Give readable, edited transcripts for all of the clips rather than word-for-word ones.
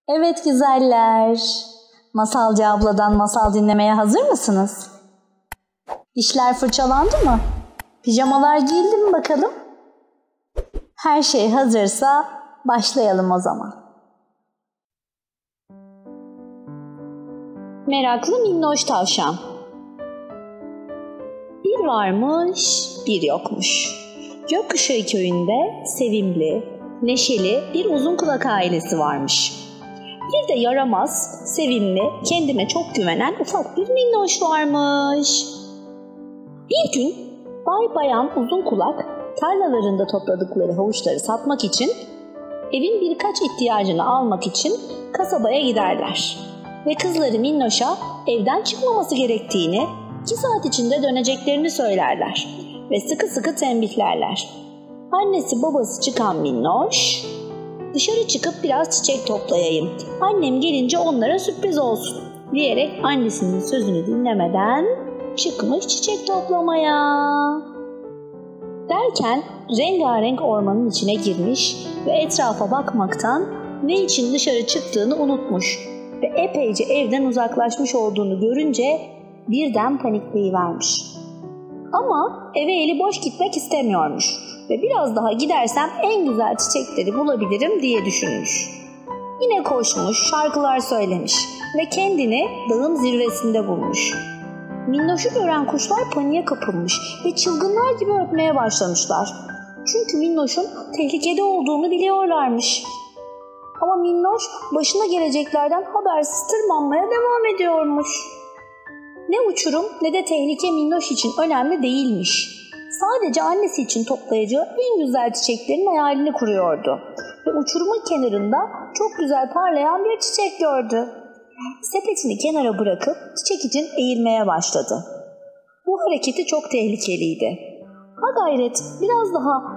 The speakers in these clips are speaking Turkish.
Evet güzeller. Masalcı abladan masal dinlemeye hazır mısınız? Dişler fırçalandı mı? Pijamalar giyildi mi bakalım? Her şey hazırsa başlayalım o zaman. Meraklı minnoş tavşan. Bir varmış, bir yokmuş. Gökkuşağı köyünde sevimli, neşeli bir uzun kulak ailesi varmış. Bir de yaramaz, sevimli, kendine çok güvenen ufak bir minnoş varmış. Bir gün Bay Bayan Uzun Kulak tarlalarında topladıkları havuçları satmak için, evin birkaç ihtiyacını almak için kasabaya giderler. Ve kızları Minnoş'a evden çıkmaması gerektiğini, 2 saat içinde döneceklerini söylerler ve sıkı sıkı tembihlerler. Annesi babası çıkan Minnoş, "Dışarı çıkıp biraz çiçek toplayayım, annem gelince onlara sürpriz olsun" diyerek annesinin sözünü dinlemeden çıkmış çiçek toplamaya. Derken rengarenk ormanın içine girmiş ve etrafa bakmaktan ne için dışarı çıktığını unutmuş ve epeyce evden uzaklaşmış olduğunu görünce birden panikleyivermiş. Ama eve eli boş gitmek istemiyormuş ve biraz daha gidersem en güzel çiçekleri bulabilirim diye düşünmüş. Yine koşmuş, şarkılar söylemiş ve kendini dağın zirvesinde bulmuş. Minnoş'u gören kuşlar paniğe kapılmış ve çılgınlar gibi ötmeye başlamışlar. Çünkü Minnoş'un tehlikede olduğunu biliyorlarmış. Ama Minnoş başına geleceklerden habersiz tırmanmaya devam ediyormuş. Ne uçurum ne de tehlike Minnoş için önemli değilmiş. Sadece annesi için toplayacağı en güzel çiçeklerin hayalini kuruyordu. Ve uçurumun kenarında çok güzel parlayan bir çiçek gördü. Sepetini kenara bırakıp çiçek için eğilmeye başladı. Bu hareketi çok tehlikeliydi. Ha gayret,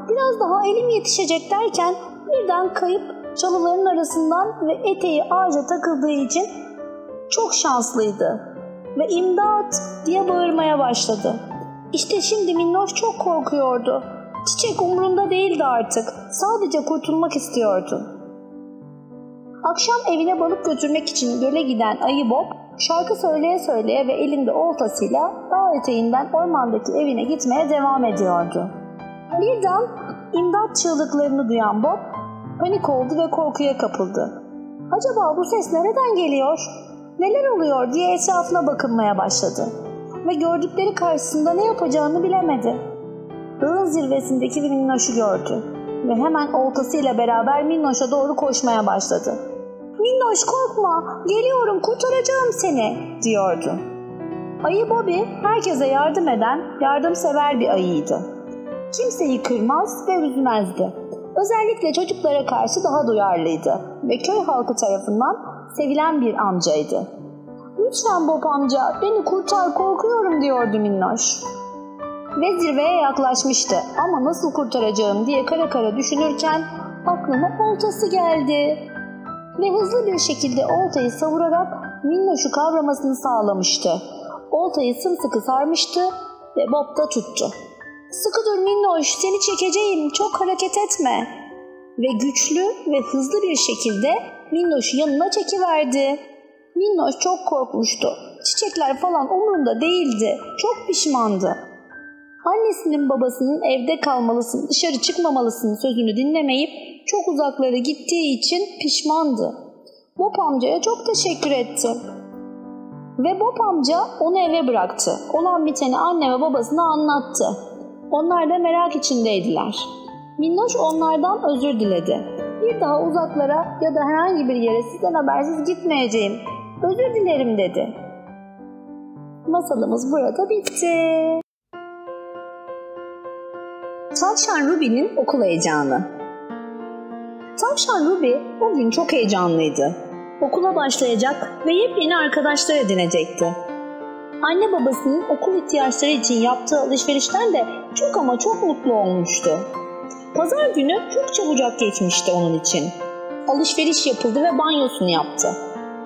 biraz daha elim yetişecek derken birden kayıp çalıların arasından ve eteği ağaca takıldığı için çok şanslıydı. Ve "İmdat!" diye bağırmaya başladı. İşte şimdi Minnoş çok korkuyordu. Çiçek umrunda değildi artık. Sadece kurtulmak istiyordu. Akşam evine balık götürmek için göle giden Ayı Bob şarkı söyleye söyleye ve elinde oltasıyla dağ eteğinden ormandaki evine gitmeye devam ediyordu. Birden imdat çığlıklarını duyan Bob panik oldu ve korkuya kapıldı. Acaba bu ses nereden geliyor? Neler oluyor diye etrafına bakınmaya başladı. Ve gördükleri karşısında ne yapacağını bilemedi. Dağın zirvesindeki bir Minnoş'u gördü. Ve hemen oltasıyla beraber Minnoş'a doğru koşmaya başladı. "Minnoş korkma, geliyorum, kurtaracağım seni" diyordu. Ayı Bobby herkese yardım eden, yardımsever bir ayıydı. Kimseyi kırmaz ve üzmezdi. Özellikle çocuklara karşı daha duyarlıydı ve köy halkı tarafından sevilen bir amcaydı. "Lütfen Bob amca, beni kurtar, korkuyorum" diyordu Minnoş. Ve zirveye yaklaşmıştı ama nasıl kurtaracağım diye kara kara düşünürken aklına oltası geldi. Ve hızlı bir şekilde oltayı savurarak Minnoş'u kavramasını sağlamıştı. Oltayı sımsıkı sarmıştı ve Bob da tuttu. "Sıkı dur Minnoş, seni çekeceğim, çok hareket etme." Ve güçlü ve hızlı bir şekilde Minnoş'u yanına çekiverdi. Minnoş çok korkmuştu. Çiçekler falan umurunda değildi. Çok pişmandı. Annesinin babasının evde kalmalısın, dışarı çıkmamalısın sözünü dinlemeyip çok uzaklara gittiği için pişmandı. Bob amcaya çok teşekkür etti. Ve Bob amca onu eve bıraktı. Olan biteni anne ve babasına anlattı. Onlar da merak içindeydiler. Minnoş onlardan özür diledi. "Bir daha uzaklara ya da herhangi bir yere sizden habersiz gitmeyeceğim. Özür dilerim" dedi. Masalımız burada bitti. Tavşan Ruby'nin okul heyecanı. Tavşan Ruby o gün çok heyecanlıydı. Okula başlayacak ve yepyeni arkadaşlar edinecekti. Anne babasının okul ihtiyaçları için yaptığı alışverişten de çok ama çok mutlu olmuştu. Pazar günü çok çabucak geçmişti onun için. Alışveriş yapıldı ve banyosunu yaptı.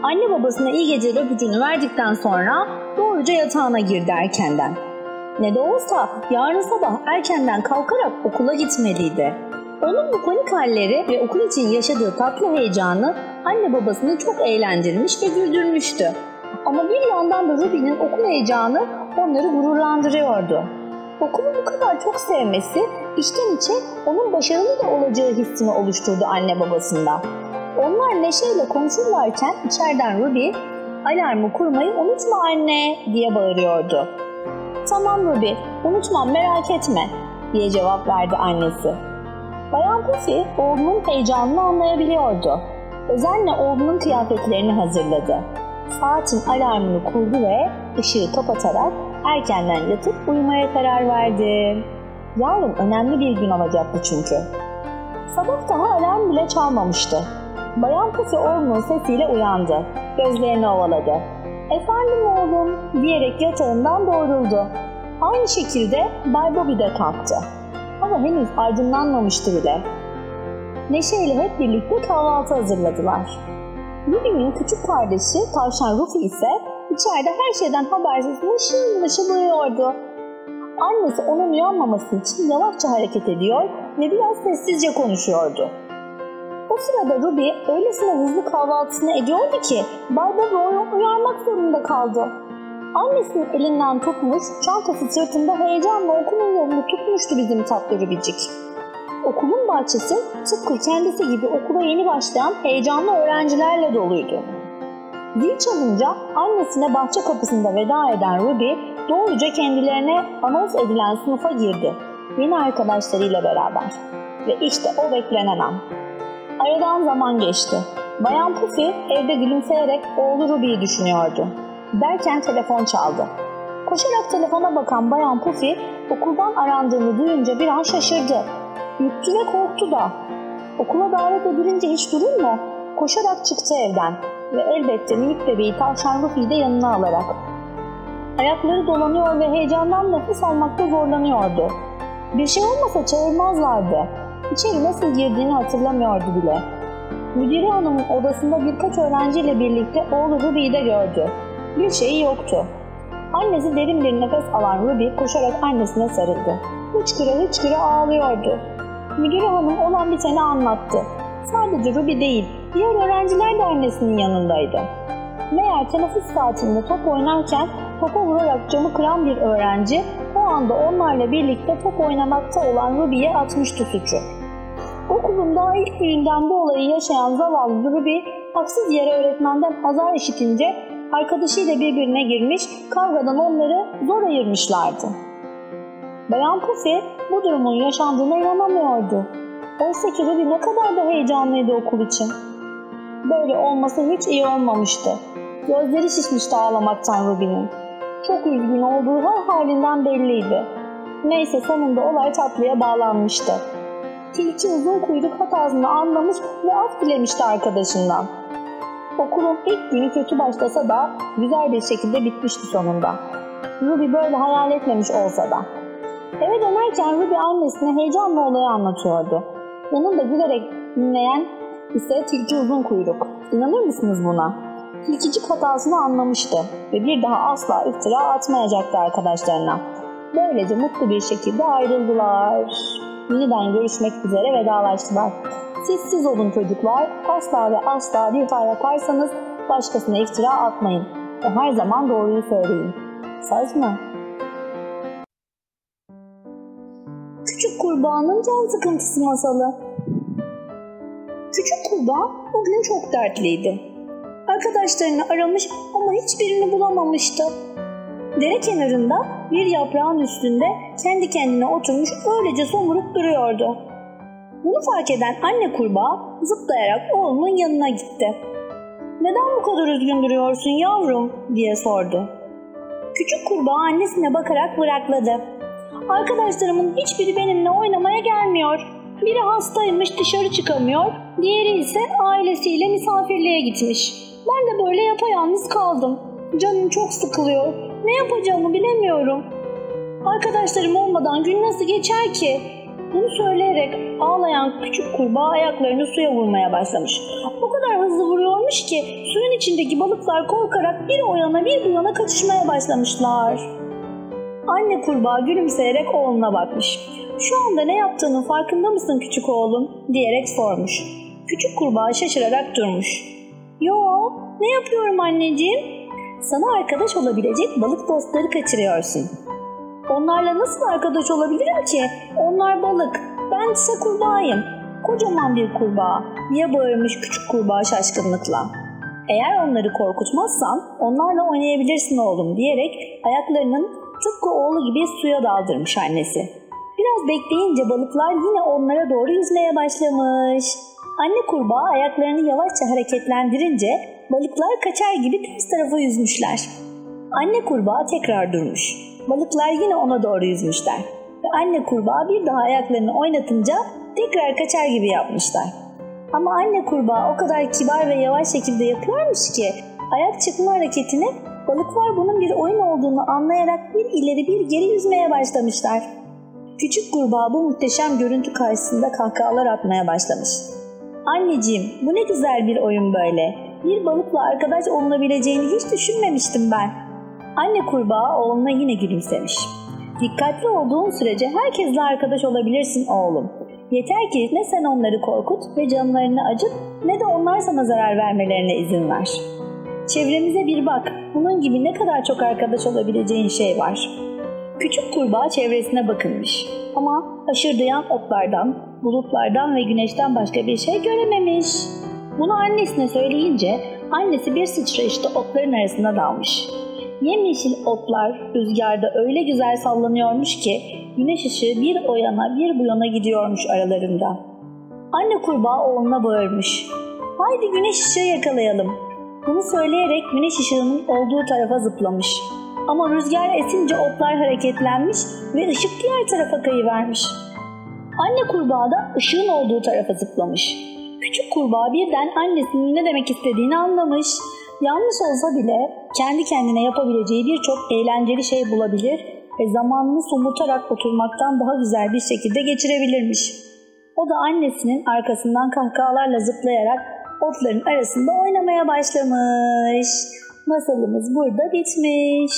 Anne babasına iyi geceler öpücüğünü verdikten sonra doğruca yatağına girdi erkenden. Ne de olsa yarın sabah erkenden kalkarak okula gitmeliydi. Onun bu panik halleri ve okul için yaşadığı tatlı heyecanı anne babasını çok eğlendirmiş ve güldürmüştü. Ama bir yandan da Ruby'nin okul heyecanı onları gururlandırıyordu. Okulu bu kadar çok sevmesi içten içe onun başarılı da olacağı hissini oluşturdu anne babasında. Onlar neşeyle konuşurlarken içeriden Ruby, "Alarmı kurmayı unutma anne," diye bağırıyordu. "Tamam Ruby, unutmam merak etme," diye cevap verdi annesi. Bayan Puffy oğlunun heyecanını anlayabiliyordu. Özenle oğlunun kıyafetlerini hazırladı. Saatin alarmını kurdu ve ışığı kapatarak erkenden yatıp uyumaya karar verdi. Yarın önemli bir gün olacaktı çünkü. Sabah daha alarm bile çalmamıştı. Bayan Puffy oğlunun sesiyle uyandı. Gözlerini ovaladı. "Efendim oğlum," diyerek yatağından doğruldu. Aynı şekilde Bay Bobby de kalktı. Hava henüz aydınlanmamıştı bile. Neşeyle hep birlikte kahvaltı hazırladılar. Ruby'nin küçük kardeşi Tavşan Ruffy ise içeride her şeyden habersiz mışıl mışıl uyuyordu. Annesi onun uyanmaması için yavaşça hareket ediyor ve biraz sessizce konuşuyordu. O sırada Ruby öylesine hızlı kahvaltısını ediyordu ki Bay Bobby onu uyarmak zorunda kaldı. Annesinin elinden tutmuş, çantası sırtında heyecanla okulun yolunu tutmuştu bizim tatlı Ruby'cik. Okulun bahçesi tıpkı kendisi gibi okula yeni başlayan heyecanlı öğrencilerle doluydu. Zil çalınca annesine bahçe kapısında veda eden Ruby doğruca kendilerine anons edilen sınıfa girdi. Yeni arkadaşlarıyla beraber. Ve işte o beklenen an. Aradan zaman geçti. Bayan Puffy evde gülümseyerek oğlu Ruby'yi düşünüyordu. Derken telefon çaldı. Koşarak telefona bakan Bayan Puffy okuldan arandığını duyunca bir an şaşırdı. Ürktü ve korktu da. Okula davet edilince hiç durur mu? Koşarak çıktı evden ve elbette minik bebeği Tavşan Ruffy'yi de yanına alarak. Ayakları dolanıyor ve heyecandan nefes almakta zorlanıyordu. Bir şey olmasa çağırmazlardı. İçeri nasıl girdiğini hatırlamıyordu bile. Müdüre hanımın odasında birkaç öğrenciyle birlikte oğlu Ruby'yi de gördü. Bir şeyi yoktu. Annesi derin bir nefes alan Ruby koşarak annesine sarıldı. Hıçkıra hıçkıra ağlıyordu. Müdüre hanım olan biteni anlattı. Sadece Ruby değil, diğer öğrenciler de annesinin yanındaydı. Meğer teneffüs saatinde top oynarken topa vurarak camı kıran bir öğrenci o anda onlarla birlikte top oynamakta olan Ruby'ye atmıştı suçu. Okulun daha ilk gününden bu olayı yaşayan zavallı Ruby haksız yere öğretmenden azar işitince arkadaşıyla birbirine girmiş, kavgadan onları zor ayırmışlardı. Bayan Puffy bu durumun yaşandığına inanamıyordu. Oysa ki Ruby ne kadar da heyecanlıydı okul için. Böyle olması hiç iyi olmamıştı. Gözleri şişmişti ağlamaktan Ruby'nin. Çok üzgün olduğu her halinden belliydi. Neyse sonunda olay tatlıya bağlanmıştı. Tilki uzun kuyruk hatasını anlamış ve af dilemişti arkadaşından. Okulun ilk günü kötü başlasa da güzel bir şekilde bitmişti sonunda. Ruby böyle hayal etmemiş olsa da. Eve dönerken Ruby annesine heyecanla olayı anlatıyordu. Yanında gülerek dinleyen ise tilki uzun kuyruk. İnanır mısınız buna? Tilkicik hatasını anlamıştı ve bir daha asla iftira atmayacaktı arkadaşlarına. Böylece mutlu bir şekilde ayrıldılar. Yeniden görüşmek üzere vedalaştılar. Siz olun çocuklar, asla ve asla bir hata yaparsanız başkasına iftira atmayın ve her zaman doğruyu söyleyin. Söz mü? Küçük Kurbağanın Can Sıkıntısı Masalı. Küçük kurbağa bugün çok dertliydi. Arkadaşlarını aramış ama hiçbirini bulamamıştı. Dere kenarında bir yaprağın üstünde kendi kendine oturmuş öylece somurup duruyordu. Bunu fark eden anne kurbağa zıplayarak oğlunun yanına gitti. "Neden bu kadar üzgün duruyorsun yavrum?" diye sordu. Küçük kurbağa annesine bakarak bırakladı. "Arkadaşlarımın hiçbiri benimle oynamaya gelmiyor. Biri hastaymış, dışarı çıkamıyor, diğeri ise ailesiyle misafirliğe gitmiş. Ben de böyle yapayalnız kaldım. Canım çok sıkılıyor. Ne yapacağımı bilemiyorum. Arkadaşlarım olmadan gün nasıl geçer ki?" Bunu söyleyerek ağlayan küçük kurbağa ayaklarını suya vurmaya başlamış. O kadar hızlı vuruyormuş ki suyun içindeki balıklar korkarak bir o yana bir bu yana kaçışmaya başlamışlar. Anne kurbağa gülümseyerek oğluna bakmış. "Şu anda ne yaptığının farkında mısın küçük oğlum?" diyerek sormuş. Küçük kurbağa şaşırarak durmuş. "Yo, ne yapıyorum anneciğim?" "Sana arkadaş olabilecek balık dostları kaçırıyorsun." "Onlarla nasıl arkadaş olabilirim ki? Onlar balık, ben ise kurbağayım. Kocaman bir kurbağa," diye bağırmış küçük kurbağa şaşkınlıkla. "Eğer onları korkutmazsan onlarla oynayabilirsin oğlum," diyerek ayaklarının tıpkı oğlu gibi suya daldırmış annesi. Biraz bekleyince balıklar yine onlara doğru yüzmeye başlamış. Anne kurbağa ayaklarını yavaşça hareketlendirince balıklar kaçar gibi ters tarafa yüzmüşler. Anne kurbağa tekrar durmuş. Balıklar yine ona doğru yüzmüşler. Ve anne kurbağa bir daha ayaklarını oynatınca tekrar kaçar gibi yapmışlar. Ama anne kurbağa o kadar kibar ve yavaş şekilde yapıyormuş ki ayak çıkma hareketini balıklar bunun bir oyun olduğunu anlayarak bir ileri bir geri yüzmeye başlamışlar. Küçük kurbağa bu muhteşem görüntü karşısında kahkahalar atmaya başlamış. "Anneciğim, bu ne güzel bir oyun böyle. Bir balıkla arkadaş olunabileceğini hiç düşünmemiştim ben." Anne kurbağa oğluna yine gülümsemiş. "Dikkatli olduğun sürece herkesle arkadaş olabilirsin oğlum. Yeter ki ne sen onları korkut ve canlarını acıt ne de onlar sana zarar vermelerine izin ver. Çevremize bir bak, bunun gibi ne kadar çok arkadaş olabileceğin şey var." Küçük kurbağa çevresine bakınmış ama haşırdayan otlardan, bulutlardan ve güneşten başka bir şey görememiş. Bunu annesine söyleyince annesi bir sıçrayışta otların arasına dalmış. Yemyeşil otlar rüzgarda öyle güzel sallanıyormuş ki güneş ışığı bir o yana bir bu yana gidiyormuş aralarında. Anne kurbağa oğluna bağırmış. "Haydi güneş ışığı yakalayalım." Bunu söyleyerek güneş ışığının olduğu tarafa zıplamış. Ama rüzgar esince otlar hareketlenmiş ve ışık diğer tarafa kayıvermiş. Anne kurbağa da ışığın olduğu tarafa zıplamış. Küçük kurbağa birden annesinin ne demek istediğini anlamış. Yanlış olsa bile kendi kendine yapabileceği birçok eğlenceli şey bulabilir ve zamanını somurtarak oturmaktan daha güzel bir şekilde geçirebilirmiş. O da annesinin arkasından kahkahalarla zıplayarak otların arasında oynamaya başlamış. Masalımız burada bitmiş.